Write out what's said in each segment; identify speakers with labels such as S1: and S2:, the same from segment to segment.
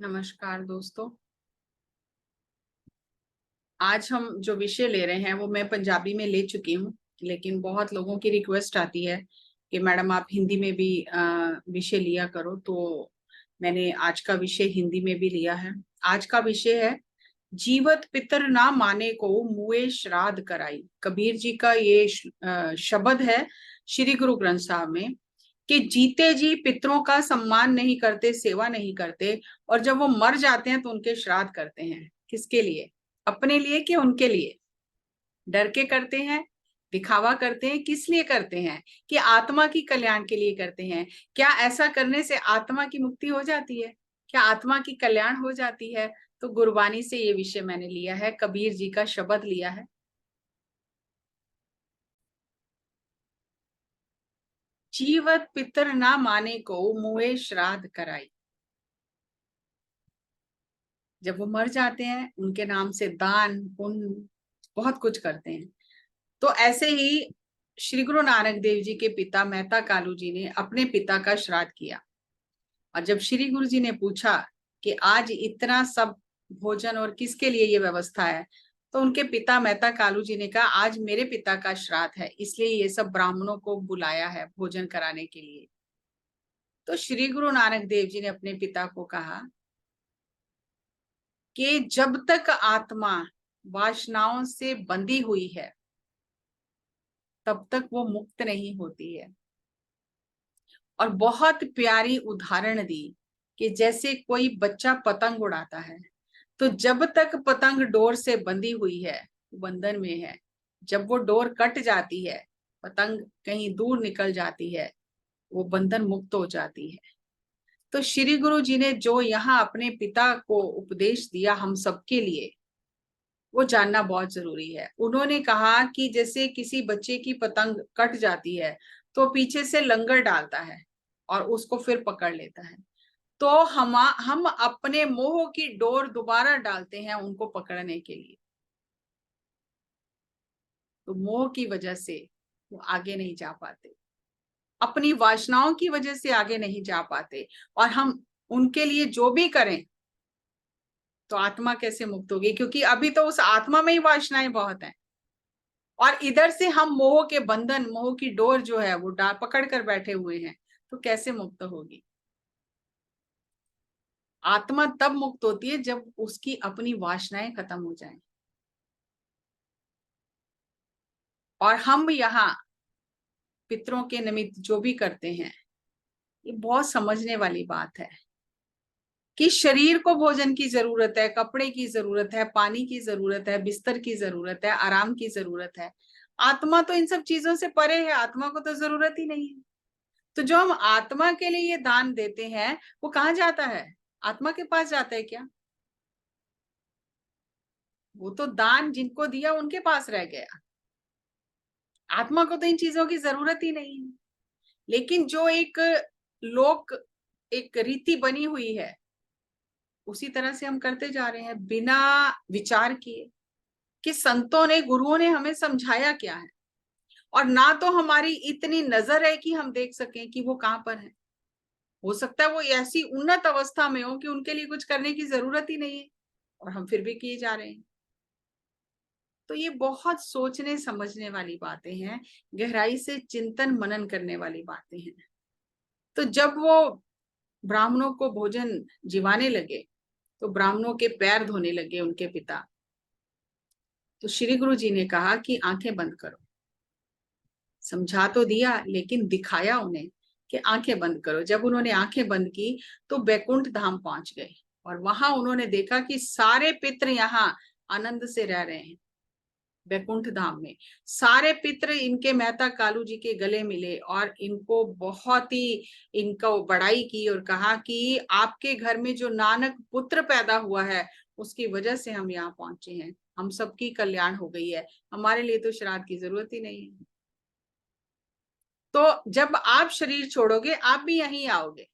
S1: नमस्कार दोस्तों। आज हम जो विषय ले रहे हैं वो मैं पंजाबी में ले चुकी हूँ, लेकिन बहुत लोगों की रिक्वेस्ट आती है कि मैडम आप हिंदी में भी विषय लिया करो, तो मैंने आज का विषय हिंदी में भी लिया है। आज का विषय है जीवत पितर ना माने को मुए श्राद्ध कराई। कबीर जी का ये शब्द है श्री गुरु ग्रंथ साहब में कि जीते जी पितरों का सम्मान नहीं करते, सेवा नहीं करते, और जब वो मर जाते हैं तो उनके श्राद्ध करते हैं। किसके लिए? अपने लिए कि उनके लिए? डर के करते हैं? दिखावा करते हैं? किस लिए करते हैं? कि आत्मा की कल्याण के लिए करते हैं? क्या ऐसा करने से आत्मा की मुक्ति हो जाती है? क्या आत्मा की कल्याण हो जाती है? तो गुरबानी से ये विषय मैंने लिया है, कबीर जी का शब्द लिया है। जीवत पितर ना माने को मुए श्राद्ध कराई। जब वो मर जाते हैं उनके नाम से दान पुण्य बहुत कुछ करते हैं। तो ऐसे ही श्री गुरु नानक देव जी के पिता मेहता कालू जी ने अपने पिता का श्राद्ध किया, और जब श्री गुरु जी ने पूछा कि आज इतना सब भोजन और किसके लिए ये व्यवस्था है, तो उनके पिता मेहता कालू जी ने कहा आज मेरे पिता का श्राद्ध है, इसलिए ये सब ब्राह्मणों को बुलाया है भोजन कराने के लिए। तो श्री गुरु नानक देव जी ने अपने पिता को कहा कि जब तक आत्मा वासनाओं से बंधी हुई है तब तक वो मुक्त नहीं होती है। और बहुत प्यारी उदाहरण दी कि जैसे कोई बच्चा पतंग उड़ाता है, तो जब तक पतंग डोर से बंधी हुई है, बंधन में है, जब वो डोर कट जाती है, पतंग कहीं दूर निकल जाती है, वो बंधन मुक्त हो जाती है। तो श्री गुरु जी ने जो यहाँ अपने पिता को उपदेश दिया हम सबके लिए, वो जानना बहुत जरूरी है। उन्होंने कहा कि जैसे किसी बच्चे की पतंग कट जाती है तो पीछे से लंगर डालता है और उसको फिर पकड़ लेता है, तो हम अपने मोह की डोर दोबारा डालते हैं उनको पकड़ने के लिए। तो मोह की वजह से वो आगे नहीं जा पाते, अपनी वासनाओं की वजह से आगे नहीं जा पाते। और हम उनके लिए जो भी करें तो आत्मा कैसे मुक्त होगी? क्योंकि अभी तो उस आत्मा में ही वासनाएं बहुत हैं, और इधर से हम मोह के बंधन, मोह की डोर जो है वो पकड़ कर बैठे हुए हैं, तो कैसे मुक्त होगी? आत्मा तब मुक्त होती है जब उसकी अपनी वासनाएं खत्म हो जाएं। और हम यहाँ पितरों के निमित्त जो भी करते हैं, ये बहुत समझने वाली बात है कि शरीर को भोजन की जरूरत है, कपड़े की जरूरत है, पानी की जरूरत है, बिस्तर की जरूरत है, आराम की जरूरत है। आत्मा तो इन सब चीजों से परे है, आत्मा को तो जरूरत ही नहीं है। तो जो हम आत्मा के लिए ये दान देते हैं वो कहाँ जाता है? आत्मा के पास जाता है क्या? वो तो दान जिनको दिया उनके पास रह गया। आत्मा को तो इन चीजों की जरूरत ही नहीं है। लेकिन जो एक लोक, एक रीति बनी हुई है, उसी तरह से हम करते जा रहे हैं बिना विचार किए कि संतों ने, गुरुओं ने हमें समझाया क्या है। और ना तो हमारी इतनी नजर है कि हम देख सकें कि वो कहाँ पर है। हो सकता है वो ऐसी उन्नत अवस्था में हो कि उनके लिए कुछ करने की जरूरत ही नहीं है, और हम फिर भी किए जा रहे हैं। तो ये बहुत सोचने समझने वाली बातें हैं, गहराई से चिंतन मनन करने वाली बातें हैं। तो जब वो ब्राह्मणों को भोजन जिवाने लगे तो ब्राह्मणों के पैर धोने लगे उनके पिता। तो श्री गुरु जी ने कहा कि आंखें बंद करो। समझा तो दिया लेकिन दिखाया उन्हें कि आंखें बंद करो। जब उन्होंने आंखें बंद की तो बैकुंठ धाम पहुंच गए, और वहां उन्होंने देखा कि सारे पितर यहाँ आनंद से रह रहे हैं। बैकुंठ धाम में सारे पितर इनके मेहता कालू जी के गले मिले और इनको बहुत ही इनका बड़ाई की, और कहा कि आपके घर में जो नानक पुत्र पैदा हुआ है उसकी वजह से हम यहाँ पहुंचे हैं, हम सबकी कल्याण हो गई है, हमारे लिए तो श्राद्ध की जरूरत ही नहीं है। तो जब आप शरीर छोड़ोगे आप भी यहीं आओगे,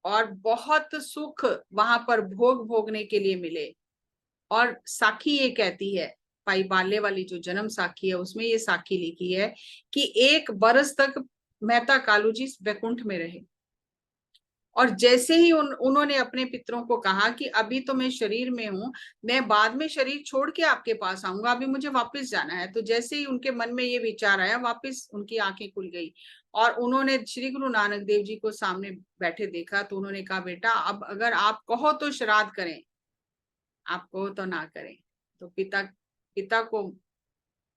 S1: और बहुत सुख वहां पर भोग भोगने के लिए मिले। और साखी ये कहती है, पाई बाले वाली जो जन्म साखी है उसमें ये साखी लिखी है कि 1 बरस तक मेहता कालू जी वैकुंठ में रहे। और जैसे ही उन्होंने अपने पितरों को कहा कि अभी तो मैं शरीर में हूं, मैं बाद में शरीर छोड़ के आपके पास आऊंगा, अभी मुझे वापस जाना है, तो जैसे ही उनके मन में ये विचार आया, वापस उनकी आंखें खुल गई और उन्होंने श्री गुरु नानक देव जी को सामने बैठे देखा। तो उन्होंने कहा, बेटा अब अगर आप कहो तो श्राद्ध करें, आप कहो तो ना करें। तो पिता को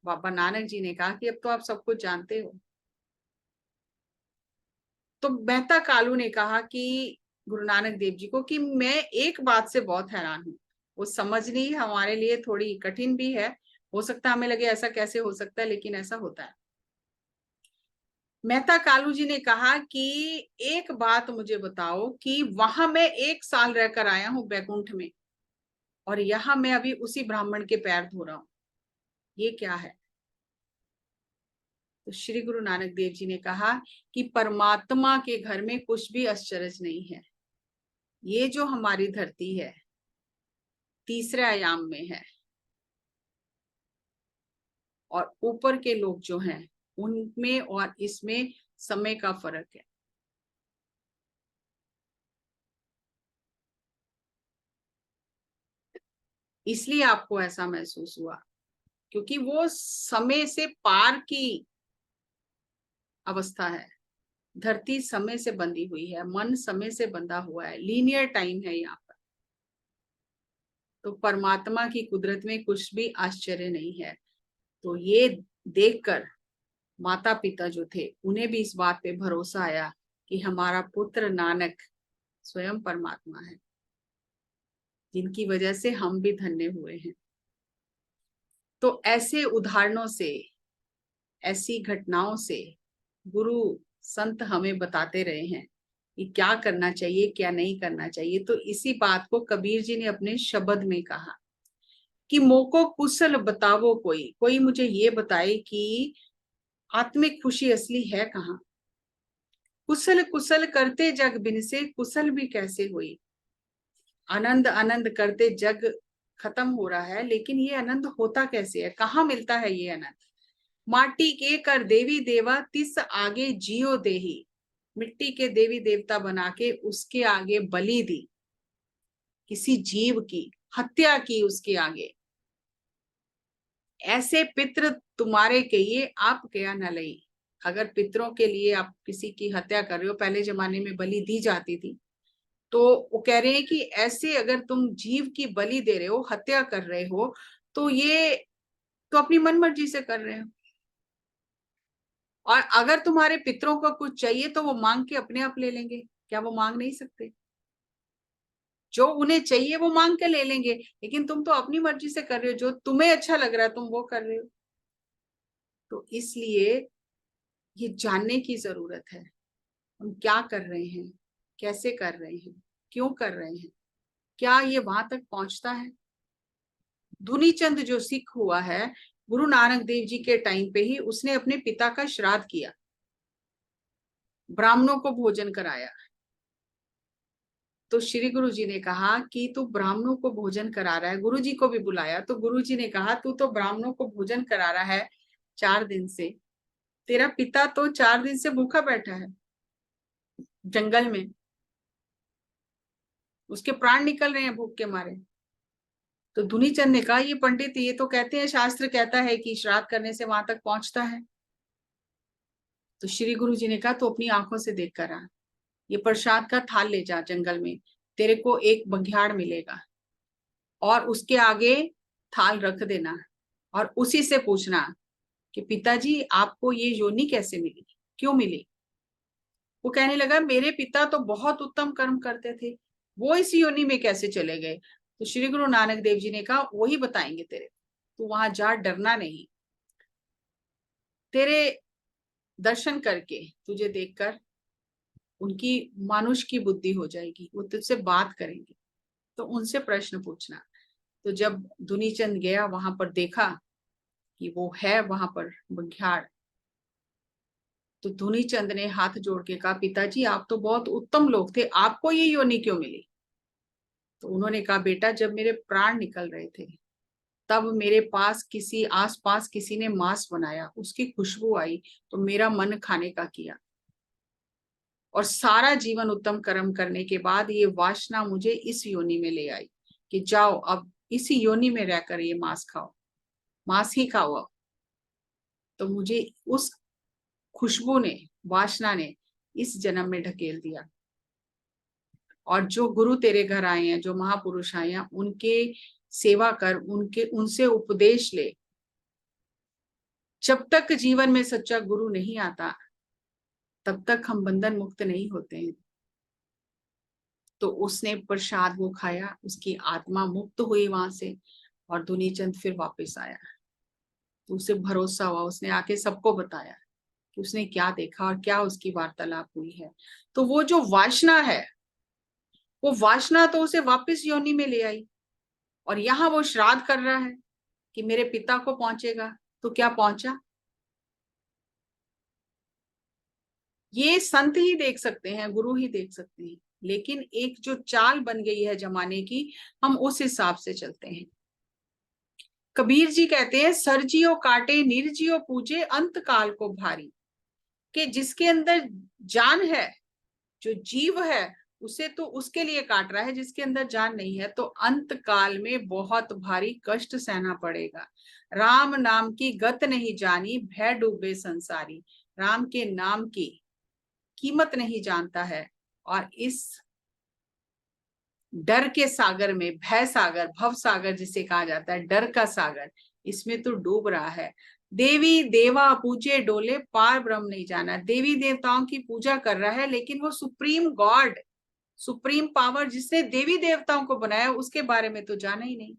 S1: बाबा नानक जी ने कहा कि अब तो आप सब कुछ जानते हो। तो मेहता कालू ने कहा कि गुरु नानक देव जी को कि मैं एक बात से बहुत हैरान हूं, वो समझनी हमारे लिए थोड़ी कठिन भी है, हो सकता है हमें लगे ऐसा कैसे हो सकता है, लेकिन ऐसा होता है। मेहता कालू जी ने कहा कि एक बात मुझे बताओ कि वहां मैं 1 साल रहकर आया हूं बैकुंठ में, और यहाँ मैं अभी उसी ब्राह्मण के पैर धो रहा हूं, ये क्या है? तो श्री गुरु नानक देव जी ने कहा कि परमात्मा के घर में कुछ भी आश्चर्य नहीं है। ये जो हमारी धरती है तीसरे आयाम में है, और ऊपर के लोग जो हैं उनमें और इसमें समय का फर्क है। इसलिए आपको ऐसा महसूस हुआ, क्योंकि वो समय से पार की अवस्था है। धरती समय से बंधी हुई है, मन समय से बंधा हुआ है, लीनियर टाइम है यहाँ पर। तो परमात्मा की कुदरत में कुछ भी आश्चर्य नहीं है। तो ये देखकर माता पिता जो थे उन्हें भी इस बात पे भरोसा आया कि हमारा पुत्र नानक स्वयं परमात्मा है, जिनकी वजह से हम भी धन्य हुए हैं। तो ऐसे उदाहरणों से, ऐसी घटनाओं से गुरु संत हमें बताते रहे हैं कि क्या करना चाहिए, क्या नहीं करना चाहिए। तो इसी बात को कबीर जी ने अपने शब्द में कहा कि मोको कुशल बतावो, कोई कोई मुझे ये बताए कि आत्मिक खुशी असली है कहाँ। कुशल कुशल करते जग बिन से, कुशल भी कैसे हुई। आनंद आनंद करते जग खत्म हो रहा है, लेकिन ये आनंद होता कैसे है, कहाँ मिलता है ये आनंद। माटी के कर देवी देवा तिस आगे जियो देही, मिट्टी के देवी देवता बना के उसके आगे बलि दी, किसी जीव की हत्या की उसके आगे। ऐसे पितृ तुम्हारे कहिए आप क्या न लई। अगर पितरों के लिए आप किसी की हत्या कर रहे हो, पहले जमाने में बलि दी जाती थी, तो वो कह रहे हैं कि ऐसे अगर तुम जीव की बलि दे रहे हो, हत्या कर रहे हो, तो ये तो अपनी मन मर्जी से कर रहे हो। और अगर तुम्हारे पितरों को कुछ चाहिए तो वो मांग के अपने आप ले लेंगे, क्या वो मांग नहीं सकते? जो उन्हें चाहिए वो मांग के ले लेंगे, लेकिन तुम तो अपनी मर्जी से कर रहे हो, जो तुम्हें अच्छा लग रहा है तुम वो कर रहे हो। तो इसलिए ये जानने की जरूरत है, हम क्या कर रहे हैं, कैसे कर रहे हैं, क्यों कर रहे हैं, क्या ये वहां तक पहुंचता है। दुनीचंद जो सिख हुआ है, गुरु नानक देव जी के टाइम पे ही उसने अपने पिता का श्राद्ध किया, ब्राह्मणों को भोजन कराया। तो श्री गुरु जी ने कहा कि तू ब्राह्मणों को भोजन करा रहा है, गुरु जी को भी बुलाया। तो गुरु जी ने कहा तू तो ब्राह्मणों को भोजन करा रहा है 4 दिन से, तेरा पिता तो 4 दिन से भूखा बैठा है जंगल में, उसके प्राण निकल रहे हैं भूख के मारे। तो दुनीचंद ने कहा, ये पंडित ये तो कहते हैं, शास्त्र कहता है कि श्राद्ध करने से वहां तक पहुंचता है। तो श्री गुरु जी ने कहा तो अपनी आंखों से देख कर आ, ये प्रसाद का थाल ले जा जंगल में, तेरे को एक बघियाड़ मिलेगा और उसके आगे थाल रख देना, और उसी से पूछना कि पिताजी आपको ये योनि कैसे मिली, क्यों मिली। वो कहने लगा, मेरे पिता तो बहुत उत्तम कर्म करते थे, वो इस योनि में कैसे चले गए। तो श्री गुरु नानक देव जी ने कहा, वही बताएंगे तेरे, तू वहां जा, डरना नहीं। तेरे दर्शन करके, तुझे देखकर उनकी मानुष की बुद्धि हो जाएगी, वो तुझसे बात करेंगे, तो उनसे प्रश्न पूछना। तो जब दुनीचंद गया वहां पर, देखा कि वो है वहां पर बघियाड़, तो दुनीचंद ने हाथ जोड़ के कहा, पिताजी आप तो बहुत उत्तम लोग थे, आपको ये योनि क्यों मिली। तो उन्होंने कहा, बेटा जब मेरे प्राण निकल रहे थे तब मेरे पास किसी आसपास किसी ने मांस बनाया, उसकी खुशबू आई, तो मेरा मन खाने का किया, और सारा जीवन उत्तम कर्म करने के बाद ये वासना मुझे इस योनि में ले आई कि जाओ अब इसी योनि में रहकर ये मांस खाओ, मांस ही खाओ अब। तो मुझे उस खुशबू ने, वासना ने इस जन्म में ढकेल दिया। और जो गुरु तेरे घर आए हैं, जो महापुरुष आए हैं, उनके सेवा कर, उनसे उपदेश ले। जब तक जीवन में सच्चा गुरु नहीं आता तब तक हम बंधन मुक्त नहीं होते हैं। तो उसने प्रसाद वो खाया, उसकी आत्मा मुक्त हुई वहां से, और दुनीचंद फिर वापस आया। तो उसे भरोसा हुआ, उसने आके सबको बताया कि उसने क्या देखा और क्या उसकी वार्तालाप हुई है। तो वो जो वासना है, वो वासना तो उसे वापस योनि में ले आई, और यहाँ वो श्राद्ध कर रहा है कि मेरे पिता को पहुंचेगा। तो क्या पहुंचा? ये संत ही देख सकते हैं, गुरु ही देख सकते हैं। लेकिन एक जो चाल बन गई है जमाने की, हम उस हिसाब से चलते हैं। कबीर जी कहते हैं, सरजियो काटे निर्जियो पूजे अंत काल को भारी। कि जिसके अंदर जान है, जो जीव है, उसे तो उसके लिए काट रहा है, जिसके अंदर जान नहीं है तो अंत काल में बहुत भारी कष्ट सहना पड़ेगा। राम नाम की गत नहीं जानी, भय डूबे संसारी। राम के नाम की कीमत नहीं जानता है, और इस डर के सागर में, भय सागर, भव सागर जिसे कहा जाता है, डर का सागर, इसमें तो डूब रहा है। देवी देवा पूजे डोले, पार ब्रह्म नहीं जाना। देवी देवताओं की पूजा कर रहा है, लेकिन वो सुप्रीम गॉड, सुप्रीम पावर जिसने देवी देवताओं को बनाया, उसके बारे में तो जाना ही नहीं।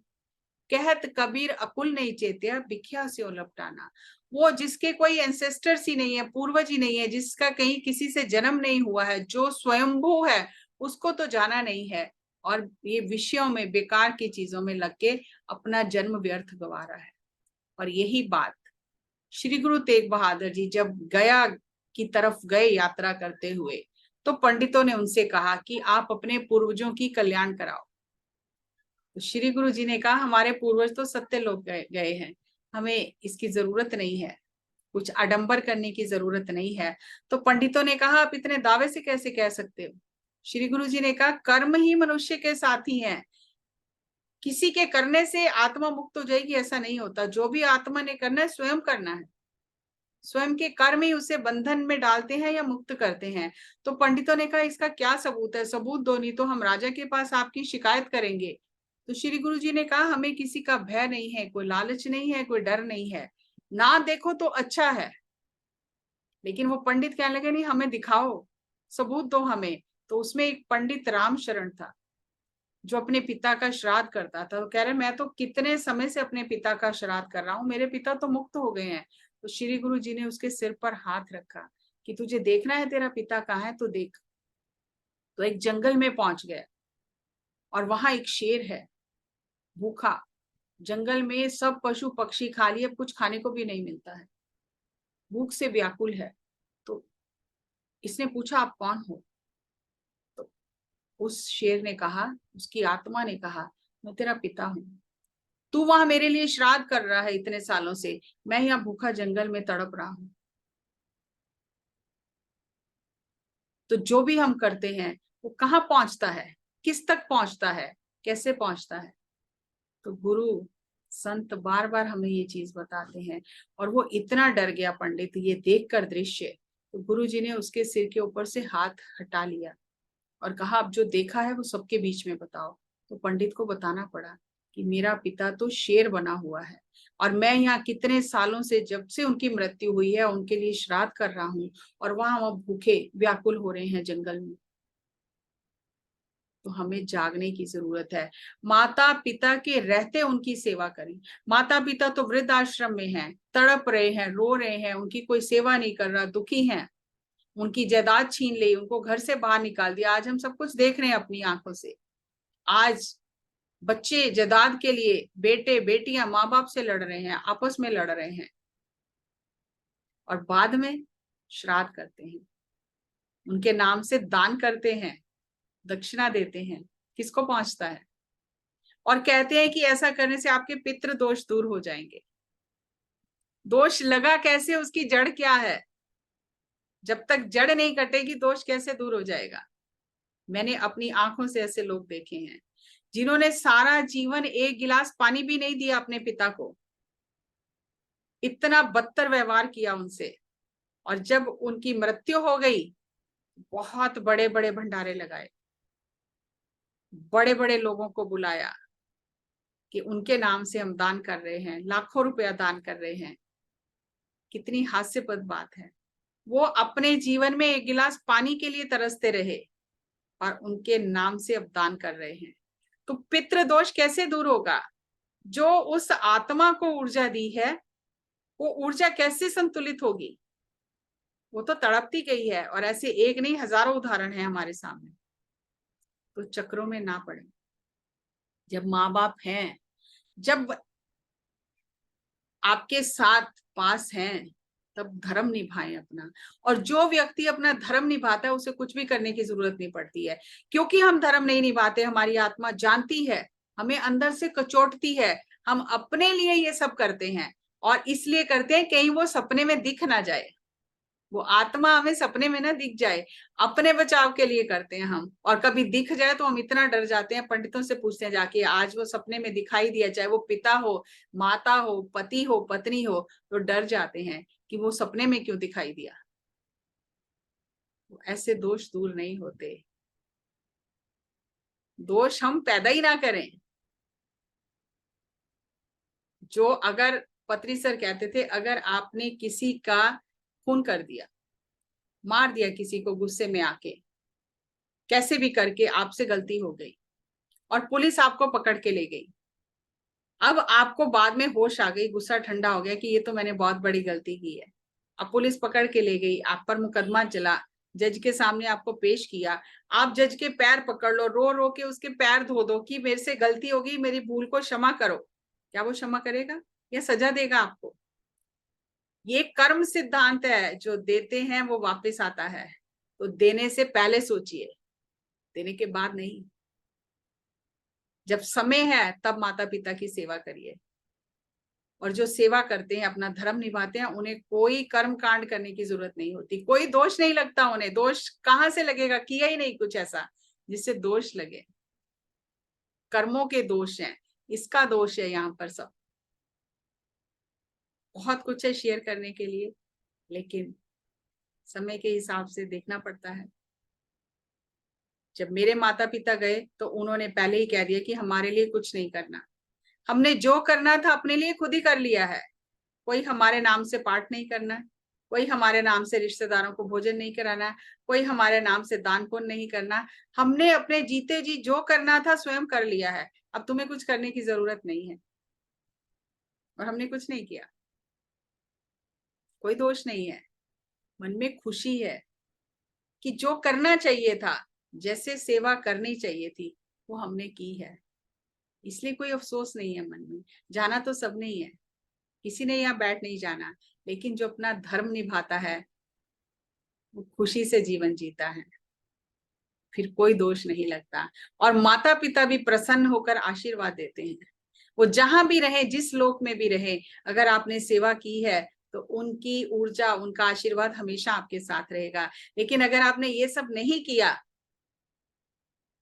S1: कहत कबीर अकुल नहीं चेत्या, बिख्या से लपटाना। वो जिसके कोई एंसेस्टर्स ही नहीं है, पूर्वज ही नहीं है, जिसका कहीं किसी से जन्म नहीं हुआ है, जो स्वयंभू है, उसको तो जाना नहीं है। और ये विषयों में, बेकार की चीजों में लग के अपना जन्म व्यर्थ गवा रहा है। और यही बात श्री गुरु तेग बहादुर जी जब गया की तरफ गए यात्रा करते हुए, तो पंडितों ने उनसे कहा कि आप अपने पूर्वजों की कल्याण कराओ। तो श्री गुरु जी ने कहा, हमारे पूर्वज तो सत्य लोग गए हैं, हमें इसकी जरूरत नहीं है, कुछ आडंबर करने की जरूरत नहीं है। तो पंडितों ने कहा, आप इतने दावे से कैसे कह सकते हो? श्री गुरु जी ने कहा, कर्म ही मनुष्य के साथी हैं। किसी के करने से आत्मा मुक्त हो जाएगी ऐसा नहीं होता। जो भी आत्मा ने करना है, स्वयं करना है। स्वयं के कर्म ही उसे बंधन में डालते हैं या मुक्त करते हैं। तो पंडितों ने कहा, इसका क्या सबूत है? सबूत दो, नहीं तो हम राजा के पास आपकी शिकायत करेंगे। तो श्री गुरु जी ने कहा, हमें किसी का भय नहीं है, कोई लालच नहीं है, कोई डर नहीं है। ना देखो तो अच्छा है। लेकिन वो पंडित कहने लगे, नहीं हमें दिखाओ, सबूत दो हमें। तो उसमें एक पंडित राम शरण था, जो अपने पिता का श्राद्ध करता था। वो कह रहे, मैं तो कितने समय से अपने पिता का श्राद्ध कर रहा हूँ, मेरे पिता तो मुक्त हो गए हैं। तो श्री गुरु जी ने उसके सिर पर हाथ रखा कि तुझे देखना है तेरा पिता कहाँ है, तो देख। तो एक जंगल में पहुंच गया, और वहां एक शेर है, भूखा। जंगल में सब पशु पक्षी खा लिए, अब कुछ खाने को भी नहीं मिलता है, भूख से व्याकुल है। तो इसने पूछा, आप कौन हो? तो उस शेर ने कहा, उसकी आत्मा ने कहा, मैं तेरा पिता हूं। तू वहां मेरे लिए श्राद्ध कर रहा है इतने सालों से, मैं यहाँ भूखा जंगल में तड़प रहा हूं। तो जो भी हम करते हैं वो कहाँ पहुंचता है, किस तक पहुंचता है, कैसे पहुंचता है? तो गुरु संत बार बार हमें ये चीज बताते हैं। और वो इतना डर गया पंडित ये देखकर दृश्य, तो गुरु जी ने उसके सिर के ऊपर से हाथ हटा लिया और कहा, अब जो देखा है वो सबके बीच में बताओ। तो पंडित को बताना पड़ा कि मेरा पिता तो शेर बना हुआ है, और मैं यहाँ कितने सालों से, जब से उनकी मृत्यु हुई है, उनके लिए श्राद्ध कर रहा हूँ, और वहां वो भूखे व्याकुल हो रहे हैं जंगल में। तो हमें जागने की जरूरत है। माता पिता के रहते उनकी सेवा करें। माता पिता तो वृद्ध आश्रम में हैं, तड़प रहे हैं, रो रहे हैं, उनकी कोई सेवा नहीं कर रहा, दुखी हैं, उनकी जायदाद छीन ली, उनको घर से बाहर निकाल दिया। आज हम सब कुछ देख रहे हैं अपनी आंखों से। आज बच्चे जायदाद के लिए, बेटे बेटियां माँ बाप से लड़ रहे हैं, आपस में लड़ रहे हैं, और बाद में श्राद्ध करते हैं, उनके नाम से दान करते हैं, दक्षिणा देते हैं। किसको पहुंचता है? और कहते हैं कि ऐसा करने से आपके पितृ दोष दूर हो जाएंगे। दोष लगा कैसे, उसकी जड़ क्या है? जब तक जड़ नहीं कटेगी दोष कैसे दूर हो जाएगा। मैंने अपनी आंखों से ऐसे लोग देखे हैं जिन्होंने सारा जीवन एक गिलास पानी भी नहीं दिया अपने पिता को, इतना बदतर व्यवहार किया उनसे, और जब उनकी मृत्यु हो गई बहुत बड़े बड़े भंडारे लगाए, बड़े बड़े लोगों को बुलाया कि उनके नाम से हम दान कर रहे हैं, लाखों रुपया दान कर रहे हैं। कितनी हास्यपद बात है। वो अपने जीवन में एक गिलास पानी के लिए तरसते रहे और उनके नाम से अब दान कर रहे हैं। तो पितृदोष कैसे दूर होगा? जो उस आत्मा को ऊर्जा दी है वो ऊर्जा कैसे संतुलित होगी? वो तो तड़पती गई है, और ऐसे एक नहीं हजारों उदाहरण है हमारे सामने। तो चक्रों में ना पड़े। जब माँ बाप हैं, जब आपके साथ पास हैं, तब धर्म निभाएं अपना। और जो व्यक्ति अपना धर्म निभाता है उसे कुछ भी करने की जरूरत नहीं पड़ती है, क्योंकि हम धर्म नहीं निभाते, हमारी आत्मा जानती है, हमें अंदर से कचोटती है। हम अपने लिए ये सब करते हैं, और इसलिए करते हैं कहीं वो सपने में दिख ना जाए, वो आत्मा हमें सपने में ना दिख जाए। अपने बचाव के लिए करते हैं हम, और कभी दिख जाए तो हम इतना डर जाते हैं, पंडितों से पूछते हैं जाके, आज वो सपने में दिखाई दिया, चाहे वो पिता हो, माता हो, पति हो, पत्नी हो, तो डर जाते हैं कि वो सपने में क्यों दिखाई दिया। ऐसे दोष दूर नहीं होते। दोष हम पैदा ही ना करें। जो अगर पत्री सर कहते थे, अगर आपने किसी का खून कर दिया, मार दिया किसी को गुस्से में आके, कैसे भी करके आपसे गलती हो गई और पुलिस आपको पकड़ के ले गई, अब आपको बाद में होश आ गई, गुस्सा ठंडा हो गया कि ये तो मैंने बहुत बड़ी गलती की है। अब पुलिस पकड़ के ले गई, आप पर मुकदमा चला, जज के सामने आपको पेश किया, आप जज के पैर पकड़ लो, रो रो के उसके पैर धो दो कि मेरे से गलती होगी, मेरी भूल को क्षमा करो। क्या वो क्षमा करेगा या सजा देगा आपको? ये कर्म सिद्धांत है, जो देते हैं वो वापस आता है। तो देने से पहले सोचिए, देने के बाद नहीं। जब समय है तब माता पिता की सेवा करिए, और जो सेवा करते हैं, अपना धर्म निभाते हैं, उन्हें कोई कर्म कांड करने की जरूरत नहीं होती, कोई दोष नहीं लगता उन्हें। दोष कहाँ से लगेगा? किया ही नहीं कुछ ऐसा जिससे दोष लगे। कर्मों के दोष हैं, इसका दोष है यहाँ पर। सब बहुत कुछ है शेयर करने के लिए, लेकिन समय के हिसाब से देखना पड़ता है। जब मेरे माता पिता गए तो उन्होंने पहले ही कह दिया कि हमारे लिए कुछ नहीं करना, हमने जो करना था अपने लिए खुद ही कर लिया है। कोई हमारे नाम से पाठ नहीं करना, कोई हमारे नाम से रिश्तेदारों को भोजन नहीं कराना, कोई हमारे नाम से दान पुण्य नहीं करना। हमने अपने जीते जी जो करना था स्वयं कर लिया है, अब तुम्हें कुछ करने की जरूरत नहीं है। और हमने कुछ नहीं किया, कोई दोष नहीं है, मन में खुशी है कि जो करना चाहिए था, जैसे सेवा करनी चाहिए थी, वो हमने की है। इसलिए कोई अफसोस नहीं है मन में। जाना तो सबने ही है, किसी ने यहाँ बैठ नहीं जाना, लेकिन जो अपना धर्म निभाता है वो खुशी से जीवन जीता है, फिर कोई दोष नहीं लगता। और माता पिता भी प्रसन्न होकर आशीर्वाद देते हैं। वो जहां भी रहे, जिस लोक में भी रहे, अगर आपने सेवा की है तो उनकी ऊर्जा, उनका आशीर्वाद हमेशा आपके साथ रहेगा। लेकिन अगर आपने ये सब नहीं किया,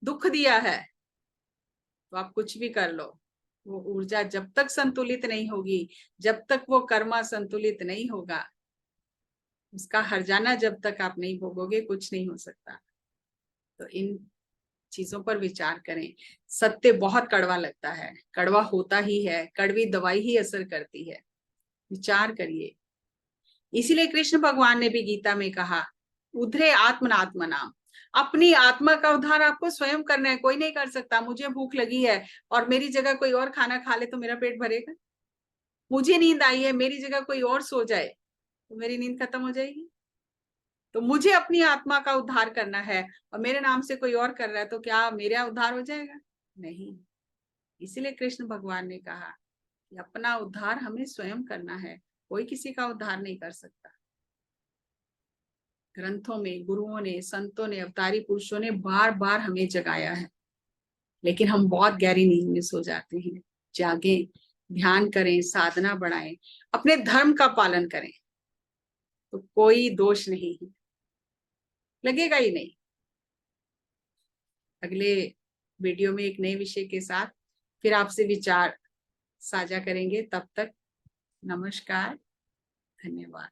S1: दुख दिया है, तो आप कुछ भी कर लो, वो ऊर्जा जब तक संतुलित नहीं होगी, जब तक वो कर्मा संतुलित नहीं होगा, उसका हर्जाना जब तक आप नहीं भोगोगे, कुछ नहीं हो सकता। तो इन चीजों पर विचार करें। सत्य बहुत कड़वा लगता है, कड़वा होता ही है, कड़वी दवाई ही असर करती है। विचार करिए। इसीलिए कृष्ण भगवान ने भी गीता में कहा, उधरे आत्मनात्मनाम, अपनी आत्मा का उद्धार आपको स्वयं करना है, कोई नहीं कर सकता। मुझे भूख लगी है और मेरी जगह कोई और खाना खा ले तो मेरा पेट भरेगा? मुझे नींद आई है, मेरी जगह कोई और सो जाए तो मेरी नींद खत्म हो जाएगी? तो मुझे अपनी आत्मा का उद्धार करना है, और मेरे नाम से कोई और कर रहा है तो क्या मेरा उद्धार हो जाएगा? नहीं। इसीलिए कृष्ण भगवान ने कहा कि अपना उद्धार हमें स्वयं करना है, कोई किसी का उद्धार नहीं कर सकता। ग्रंथों में गुरुओं ने, संतों ने, अवतारी पुरुषों ने बार बार हमें जगाया है, लेकिन हम बहुत गहरी नींद में सो जाते हैं। जागे, ध्यान करें, साधना बढ़ाएं, अपने धर्म का पालन करें, तो कोई दोष नहीं है। लगेगा ही नहीं। अगले वीडियो में एक नए विषय के साथ फिर आपसे विचार साझा करेंगे। तब तक नमस्कार, धन्यवाद।